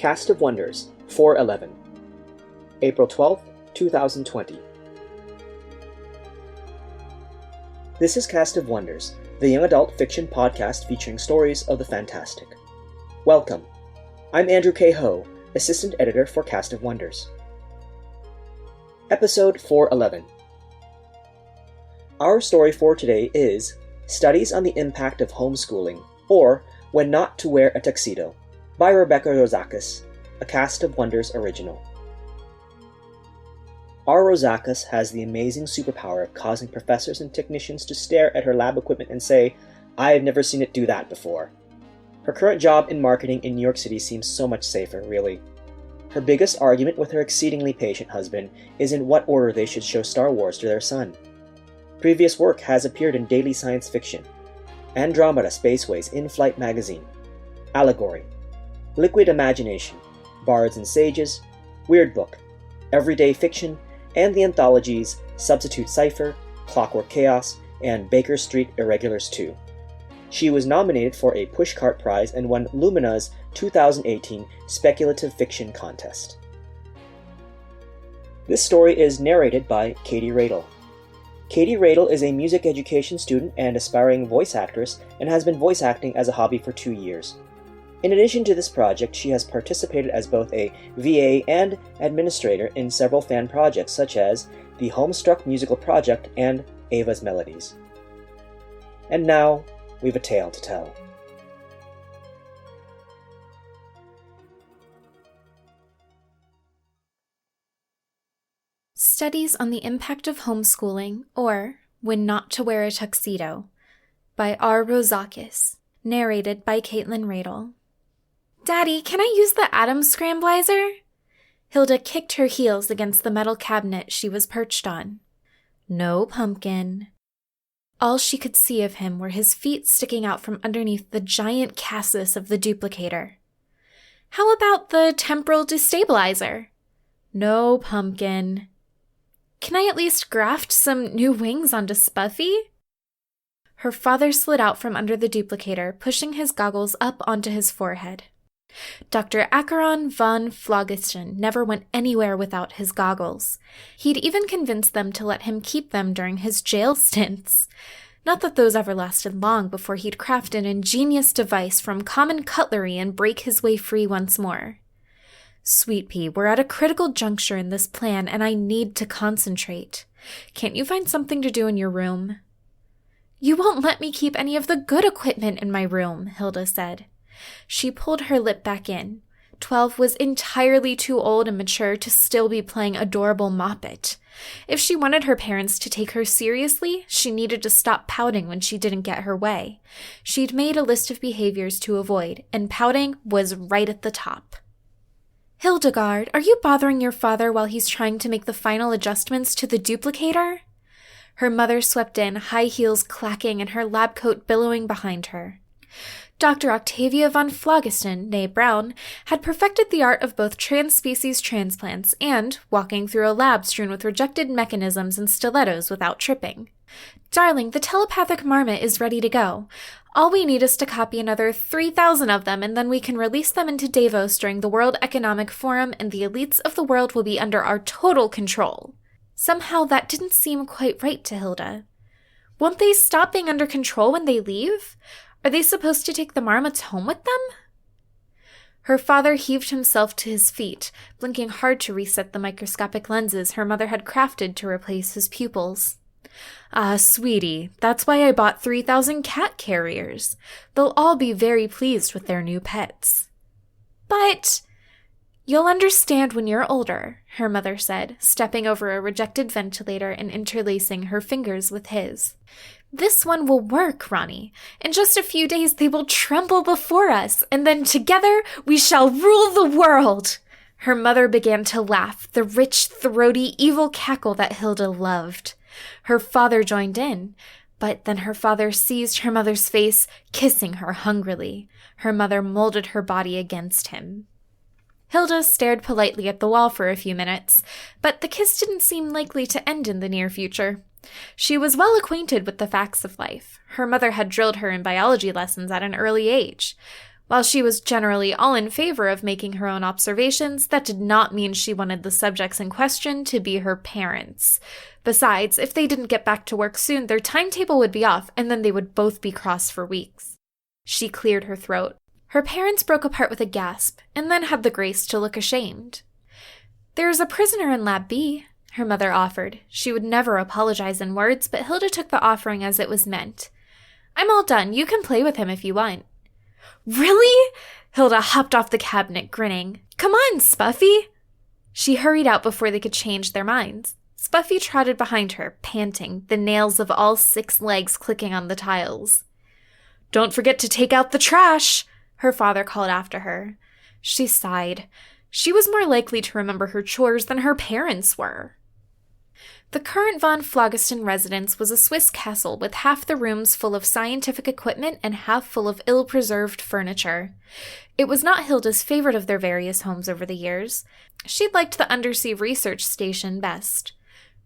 Cast of Wonders, 411. April 12th, 2020. This is Cast of Wonders, the young adult fiction podcast featuring stories of the fantastic. Welcome. I'm Andrew K. Ho, Assistant Editor for Cast of Wonders. Episode 411. Our story for today is Studies on the Impact of Homeschooling, or When Not to Wear a Tuxedo, by Rebecca Rosakis, a Cast of Wonders original. Our Rosakis has the amazing superpower of causing professors and technicians to stare at her lab equipment and say, "I have never seen it do that before." Her current job in marketing in New York City seems so much safer, really. Her biggest argument with her exceedingly patient husband is in what order they should show Star Wars to their son. Previous work has appeared in Daily Science Fiction, Andromeda Spaceway's In-Flight magazine, Allegory, Liquid Imagination, Bards and Sages, Weird Book, Everyday Fiction, and the anthologies Substitute Cipher, Clockwork Chaos, and Baker Street Irregulars 2. She was nominated for a Pushcart Prize and won Lumina's 2018 Speculative Fiction Contest. This story is narrated by Katie Radel. Katie Radel is a music education student and aspiring voice actress and has been voice acting as a hobby for 2 years. In addition to this project, she has participated as both a VA and administrator in several fan projects such as the Homestruck Musical Project and Ava's Melodies. And now, we've a tale to tell. Studies on the Impact of Homeschooling, or When Not to Wear a Tuxedo, by R. Rosakis, narrated by Caitlin Radel. "Daddy, can I use the atom scramblizer?" Hilda kicked her heels against the metal cabinet she was perched on. "No, pumpkin." All she could see of him were his feet sticking out from underneath the giant chassis of the duplicator. "How about the temporal destabilizer?" "No, pumpkin." "Can I at least graft some new wings onto Spuffy?" Her father slid out from under the duplicator, pushing his goggles up onto his forehead. Dr. Acheron von Phlogiston never went anywhere without his goggles. He'd even convinced them to let him keep them during his jail stints. Not that those ever lasted long before he'd craft an ingenious device from common cutlery and break his way free once more. "Sweet Pea, we're at a critical juncture in this plan, and I need to concentrate. Can't you find something to do in your room?" "You won't let me keep any of the good equipment in my room," Hilda said. She pulled her lip back in. 12 was entirely too old and mature to still be playing adorable Moppet. If she wanted her parents to take her seriously, she needed to stop pouting when she didn't get her way. She'd made a list of behaviors to avoid, and pouting was right at the top. "Hildegard, are you bothering your father while he's trying to make the final adjustments to the duplicator?" Her mother swept in, high heels clacking and her lab coat billowing behind her. Dr. Octavia von Phlogiston, née Brown, had perfected the art of both trans-species transplants and walking through a lab strewn with rejected mechanisms and stilettos without tripping. "Darling, the telepathic marmot is ready to go. All we need is to copy another 3,000 of them, and then we can release them into Davos during the World Economic Forum, and the elites of the world will be under our total control." Somehow that didn't seem quite right to Hilda. Won't they stop being under control when they leave? Are they supposed to take the marmots home with them? Her father heaved himself to his feet, blinking hard to reset the microscopic lenses her mother had crafted to replace his pupils. "Ah, sweetie, that's why I bought 3,000 cat carriers. They'll all be very pleased with their new pets." "But—" "You'll understand when you're older," her mother said, stepping over a rejected ventilator and interlacing her fingers with his. "This one will work, Ronnie. In just a few days they will tremble before us, and then together we shall rule the world." Her mother began to laugh, the rich, throaty, evil cackle that Hilda loved. Her father joined in, but then her father seized her mother's face, kissing her hungrily. Her mother molded her body against him. Hilda stared politely at the wall for a few minutes, but the kiss didn't seem likely to end in the near future. She was well acquainted with the facts of life. Her mother had drilled her in biology lessons at an early age. While she was generally all in favor of making her own observations, that did not mean she wanted the subjects in question to be her parents. Besides, if they didn't get back to work soon, their timetable would be off, and then they would both be cross for weeks. She cleared her throat. Her parents broke apart with a gasp, and then had the grace to look ashamed. "There's a prisoner in Lab B," her mother offered. She would never apologize in words, but Hilda took the offering as it was meant. "I'm all done. You can play with him if you want." "Really?" Hilda hopped off the cabinet, grinning. "Come on, Spuffy!" She hurried out before they could change their minds. Spuffy trotted behind her, panting, the nails of all 6 legs clicking on the tiles. "Don't forget to take out the trash," her father called after her. She sighed. She was more likely to remember her chores than her parents were. The current von Phlogiston residence was a Swiss castle with half the rooms full of scientific equipment and half full of ill-preserved furniture. It was not Hilda's favorite of their various homes over the years. She'd liked the undersea research station best.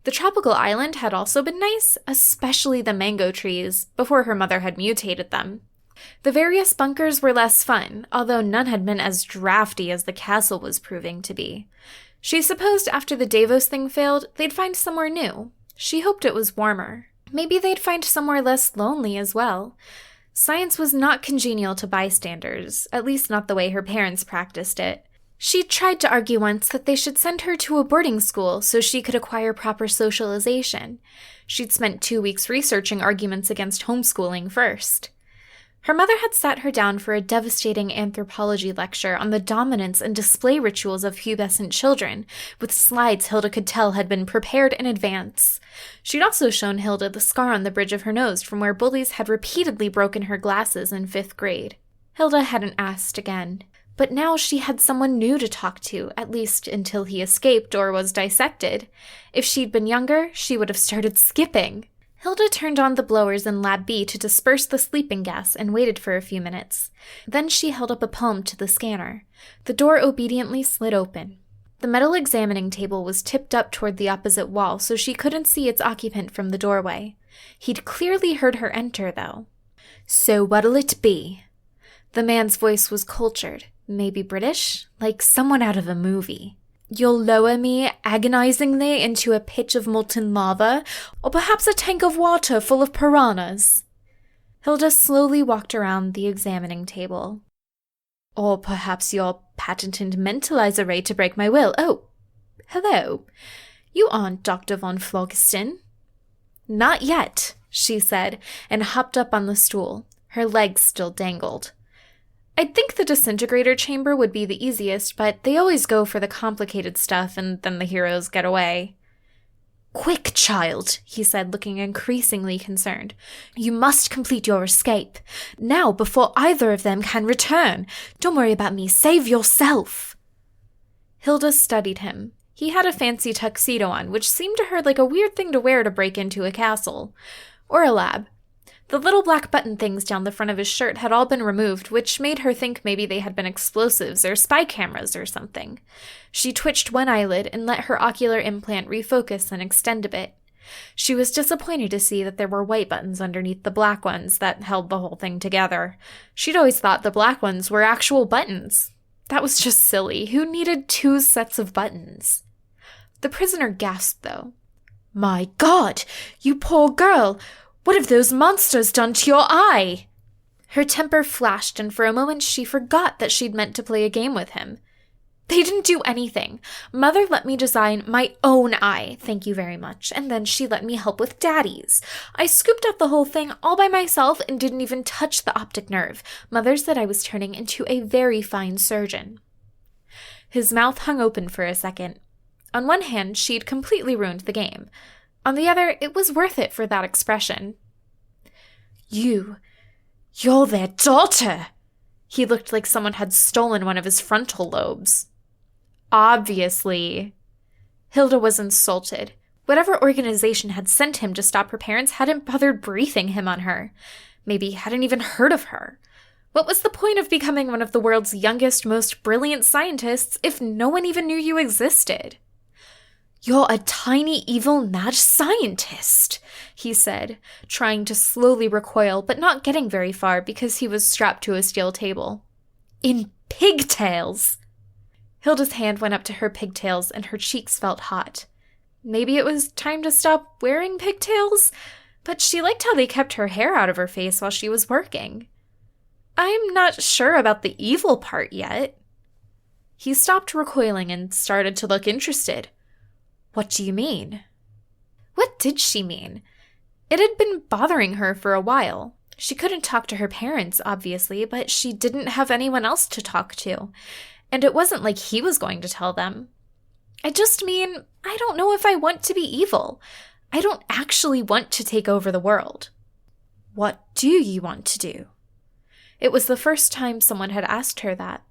The tropical island had also been nice, especially the mango trees, before her mother had mutated them. The various bunkers were less fun, although none had been as drafty as the castle was proving to be. She supposed after the Davos thing failed, they'd find somewhere new. She hoped it was warmer. Maybe they'd find somewhere less lonely as well. Science was not congenial to bystanders, at least not the way her parents practiced it. She'd tried to argue once that they should send her to a boarding school so she could acquire proper socialization. She'd spent 2 weeks researching arguments against homeschooling first. Her mother had sat her down for a devastating anthropology lecture on the dominance and display rituals of pubescent children, with slides Hilda could tell had been prepared in advance. She'd also shown Hilda the scar on the bridge of her nose from where bullies had repeatedly broken her glasses in 5th grade. Hilda hadn't asked again. But now she had someone new to talk to, at least until he escaped or was dissected. If she'd been younger, she would have started skipping. Hilda turned on the blowers in Lab B to disperse the sleeping gas and waited for a few minutes. Then she held up a palm to the scanner. The door obediently slid open. The metal examining table was tipped up toward the opposite wall, so she couldn't see its occupant from the doorway. He'd clearly heard her enter, though. "So what'll it be?" The man's voice was cultured, maybe British, like someone out of a movie. "You'll lower me agonizingly into a pitch of molten lava, or perhaps a tank of water full of piranhas?" Hilda slowly walked around the examining table. "Or perhaps your patented mentalizer ray to break my will. Oh, hello. You aren't Dr. von Phlogiston." "Not yet," she said, and hopped up on the stool. Her legs still dangled. "I'd think the disintegrator chamber would be the easiest, but they always go for the complicated stuff and then the heroes get away." "Quick, child," he said, looking increasingly concerned. "You must complete your escape. Now, before either of them can return. Don't worry about me. Save yourself." Hilda studied him. He had a fancy tuxedo on, which seemed to her like a weird thing to wear to break into a castle. Or a lab. The little black button things down the front of his shirt had all been removed, which made her think maybe they had been explosives or spy cameras or something. She twitched one eyelid and let her ocular implant refocus and extend a bit. She was disappointed to see that there were white buttons underneath the black ones that held the whole thing together. She'd always thought the black ones were actual buttons. That was just silly. Who needed 2 sets of buttons? The prisoner gasped, though. "My God! You poor girl! What have those monsters done to your eye?" Her temper flashed, and for a moment she forgot that she'd meant to play a game with him. "They didn't do anything. Mother let me design my own eye, thank you very much, and then she let me help with Daddy's. I scooped out the whole thing all by myself and didn't even touch the optic nerve. Mother said I was turning into a very fine surgeon." His mouth hung open for a second. On one hand, she'd completely ruined the game. On the other, it was worth it for that expression. You're their daughter!" He looked like someone had stolen one of his frontal lobes. "Obviously." Hilda was insulted. Whatever organization had sent him to stop her parents hadn't bothered briefing him on her. Maybe hadn't even heard of her. What was the point of becoming one of the world's youngest, most brilliant scientists if no one even knew you existed? "You're a tiny, evil, mad scientist," he said, trying to slowly recoil, but not getting very far because he was strapped to a steel table. In pigtails! Hilda's hand went up to her pigtails and her cheeks felt hot. Maybe it was time to stop wearing pigtails, but she liked how they kept her hair out of her face while she was working. I'm not sure about the evil part yet. He stopped recoiling and started to look interested. What do you mean? What did she mean? It had been bothering her for a while. She couldn't talk to her parents, obviously, but she didn't have anyone else to talk to. And it wasn't like he was going to tell them. I just mean, I don't know if I want to be evil. I don't actually want to take over the world. What do you want to do? It was the first time someone had asked her that.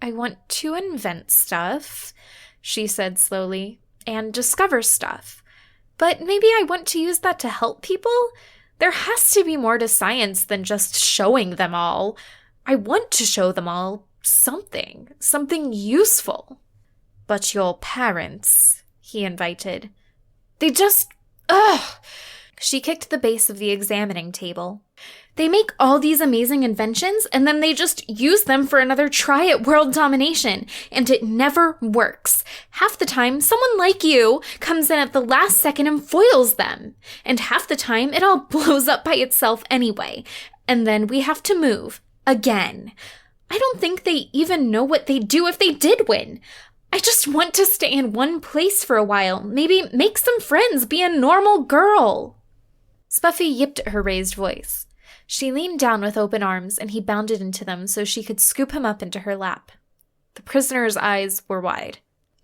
I want to invent stuff, she said slowly, and discover stuff. But maybe I want to use that to help people? There has to be more to science than just showing them all. I want to show them all something useful. But your parents, he invited. They just, She kicked the base of the examining table. They make all these amazing inventions and then they just use them for another try at world domination, and it never works. Half the time, someone like you comes in at the last second and foils them. And half the time, it all blows up by itself anyway. And then we have to move. Again. I don't think they even know what they'd do if they did win. I just want to stay in one place for a while, maybe make some friends, be a normal girl. Spuffy yipped at her raised voice. She leaned down with open arms, and he bounded into them so she could scoop him up into her lap. The prisoner's eyes were wide.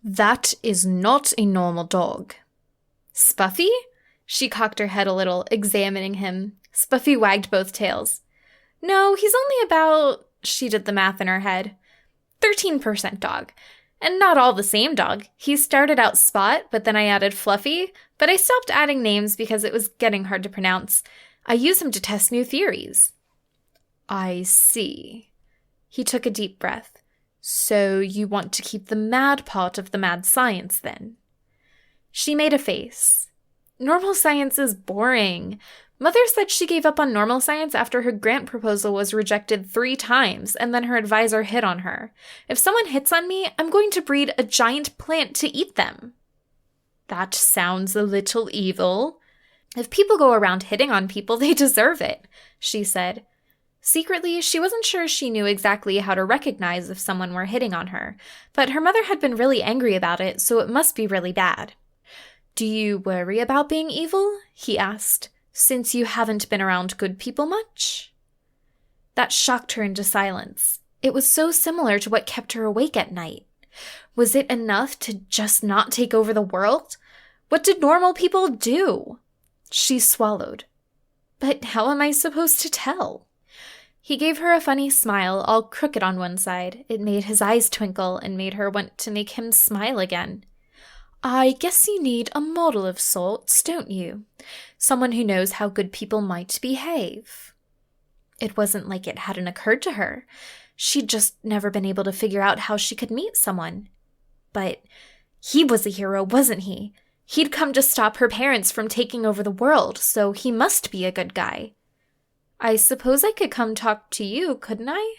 That is not a normal dog. Spuffy? She cocked her head a little, examining him. Spuffy wagged both tails. No, he's only about, she did the math in her head, 13% dog. And not all the same dog. He started out Spot, but then I added Fluffy, but I stopped adding names because it was getting hard to pronounce. I use him to test new theories. I see. He took a deep breath. So you want to keep the mad part of the mad science, then? She made a face. Normal science is boring. Mother said she gave up on normal science after her grant proposal was rejected 3 times, and then her advisor hit on her. If someone hits on me, I'm going to breed a giant plant to eat them. That sounds a little evil. If people go around hitting on people, they deserve it, she said. Secretly, she wasn't sure she knew exactly how to recognize if someone were hitting on her, but her mother had been really angry about it, so it must be really bad. Do you worry about being evil? He asked. Since you haven't been around good people much? That shocked her into silence. It was so similar to what kept her awake at night. Was it enough to just not take over the world? What did normal people do? She swallowed. But how am I supposed to tell? He gave her a funny smile, all crooked on one side. It made his eyes twinkle and made her want to make him smile again. I guess you need a model of sorts, don't you? Someone who knows how good people might behave. It wasn't like it hadn't occurred to her. She'd just never been able to figure out how she could meet someone. But he was a hero, wasn't he? He'd come to stop her parents from taking over the world, so he must be a good guy. I suppose I could come talk to you, couldn't I?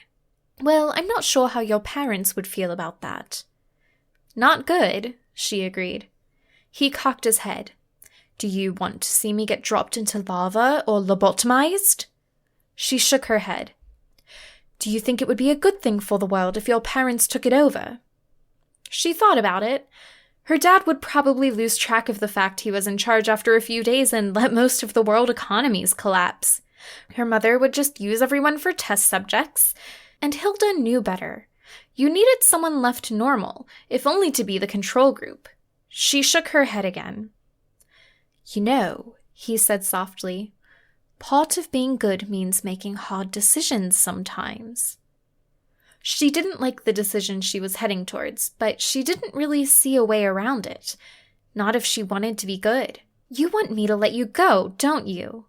Well, I'm not sure how your parents would feel about that. Not good, she agreed. He cocked his head. Do you want to see me get dropped into lava or lobotomized? She shook her head. Do you think it would be a good thing for the world if your parents took it over? She thought about it. Her dad would probably lose track of the fact he was in charge after a few days and let most of the world economies collapse. Her mother would just use everyone for test subjects. And Hilda knew better. You needed someone left normal, if only to be the control group. She shook her head again. You know, he said softly, part of being good means making hard decisions sometimes. She didn't like the decision she was heading towards, but she didn't really see a way around it. Not if she wanted to be good. You want me to let you go, don't you?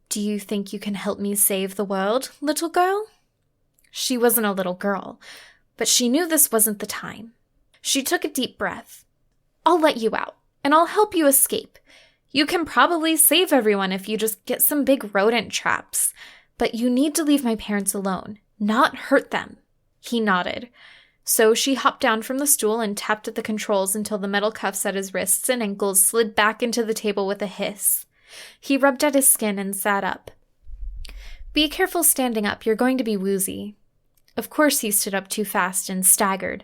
Do you think you can help me save the world, little girl? She wasn't a little girl, but she knew this wasn't the time. She took a deep breath. I'll let you out, and I'll help you escape. You can probably save everyone if you just get some big rodent traps, but you need to leave my parents alone, not hurt them. He nodded. So she hopped down from the stool and tapped at the controls until the metal cuffs at his wrists and ankles slid back into the table with a hiss. He rubbed at his skin and sat up. Be careful standing up, you're going to be woozy. Of course he stood up too fast and staggered.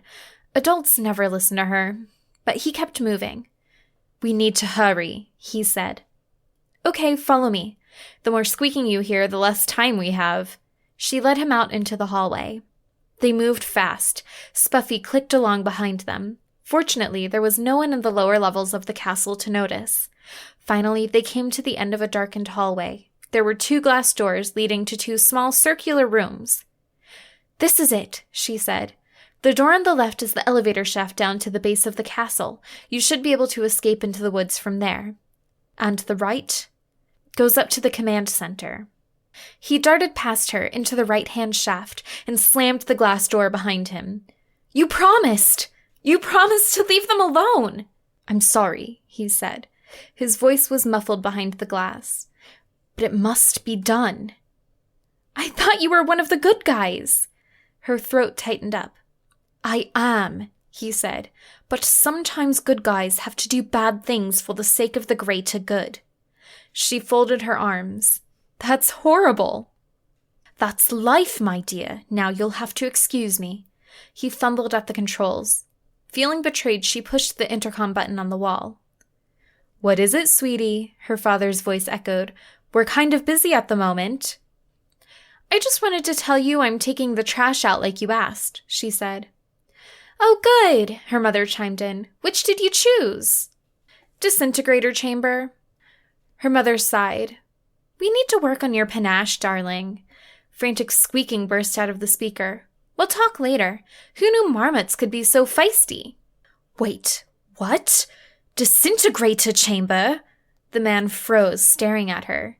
Adults never listen to her. But he kept moving. We need to hurry, he said. Okay, follow me. The more squeaking you hear, the less time we have. She led him out into the hallway. They moved fast. Spuffy clicked along behind them. Fortunately, there was no one in the lower levels of the castle to notice. Finally, they came to the end of a darkened hallway. There were 2 glass doors leading to 2 small circular rooms. This is it, she said. The door on the left is the elevator shaft down to the base of the castle. You should be able to escape into the woods from there. And the right goes up to the command center. He darted past her into the right-hand shaft and slammed the glass door behind him. You promised! You promised to leave them alone! I'm sorry, he said. His voice was muffled behind the glass. But it must be done. I thought you were one of the good guys. Her throat tightened up. I am, he said, but sometimes good guys have to do bad things for the sake of the greater good. She folded her arms. That's horrible. That's life, my dear. Now you'll have to excuse me. He fumbled at the controls. Feeling betrayed, she pushed the intercom button on the wall. What is it, sweetie? Her father's voice echoed. We're kind of busy at the moment. I just wanted to tell you I'm taking the trash out like you asked, she said. Oh, good, her mother chimed in. Which did you choose? Disintegrator chamber. Her mother sighed. We need to work on your panache, darling. Frantic squeaking burst out of the speaker. We'll talk later. Who knew marmots could be so feisty? Wait, what? Disintegrator chamber? The man froze, staring at her.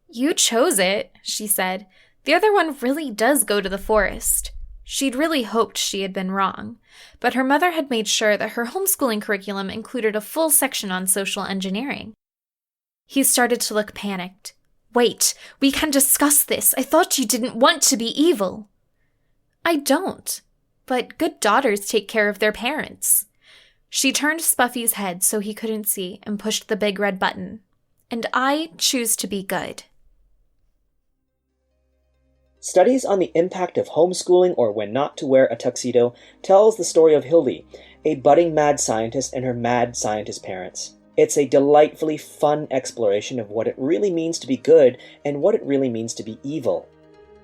You chose it, she said. The other one really does go to the forest. She'd really hoped she had been wrong, but her mother had made sure that her homeschooling curriculum included a full section on social engineering. He started to look panicked. Wait, we can discuss this. I thought you didn't want to be evil. I don't, but good daughters take care of their parents. She turned Spuffy's head so he couldn't see and pushed the big red button. And I choose to be good. Studies on the impact of homeschooling or when not to wear a tuxedo tells the story of Hildy, a budding mad scientist and her mad scientist parents. It's a delightfully fun exploration of what it really means to be good and what it really means to be evil.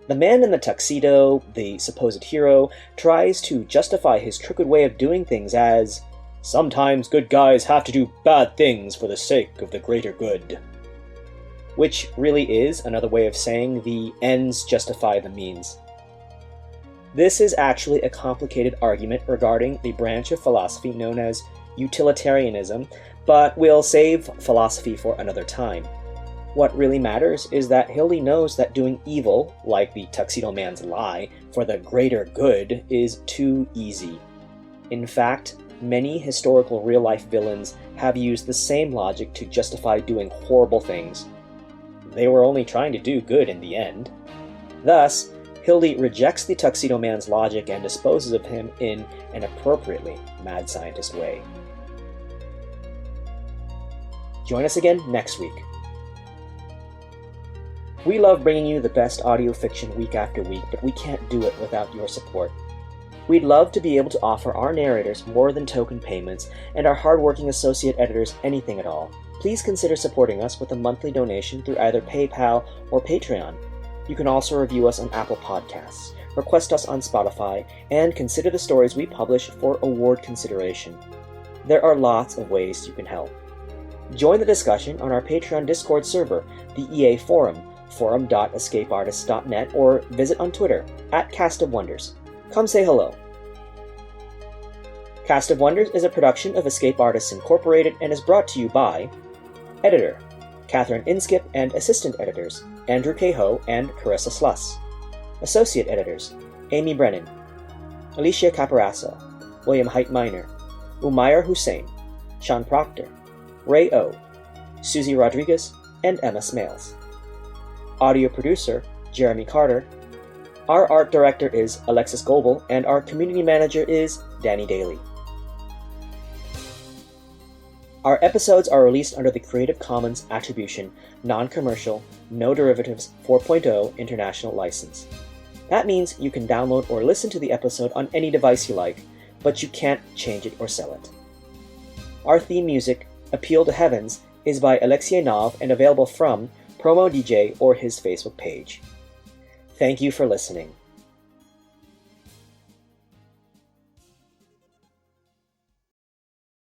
The man in the tuxedo, the supposed hero, tries to justify his crooked way of doing things as, sometimes good guys have to do bad things for the sake of the greater good. Which really is another way of saying the ends justify the means. This is actually a complicated argument regarding the branch of philosophy known as utilitarianism, but we'll save philosophy for another time. What really matters is that Hildy knows that doing evil, like the Tuxedo Man's lie, for the greater good is too easy. In fact, many historical real-life villains have used the same logic to justify doing horrible things. They were only trying to do good in the end. Thus, Hildy rejects the Tuxedo Man's logic and disposes of him in an appropriately mad scientist way. Join us again next week. We love bringing you the best audio fiction week after week, but we can't do it without your support. We'd love to be able to offer our narrators more than token payments and our hardworking associate editors anything at all. Please consider supporting us with a monthly donation through either PayPal or Patreon. You can also review us on Apple Podcasts, request us on Spotify, and consider the stories we publish for award consideration. There are lots of ways you can help. Join the discussion on our Patreon Discord server, the EA Forum, forum.escapeartists.net, or visit on Twitter, @CastOfWonders. Come say hello. Cast of Wonders is a production of Escape Artists Incorporated and is brought to you by Editor, Catherine Inskip, and Assistant Editors, Andrew Cahoe and Carissa Sluss. Associate Editors, Amy Brennan, Alicia Caparasso, William Haidt Minor, Umayyar Hussain, Sean Proctor, Ray O, Susie Rodriguez, and Emma Smales. Audio Producer, Jeremy Carter. Our art director is Alexis Goebel, and our community manager is Danny Daly. Our episodes are released under the Creative Commons Attribution, Non-Commercial, No Derivatives 4.0 International License. That means you can download or listen to the episode on any device you like, but you can't change it or sell it. Our theme music, Appeal to Heavens, is by Alexei Nov and available from Promo DJ or his Facebook page. Thank you for listening.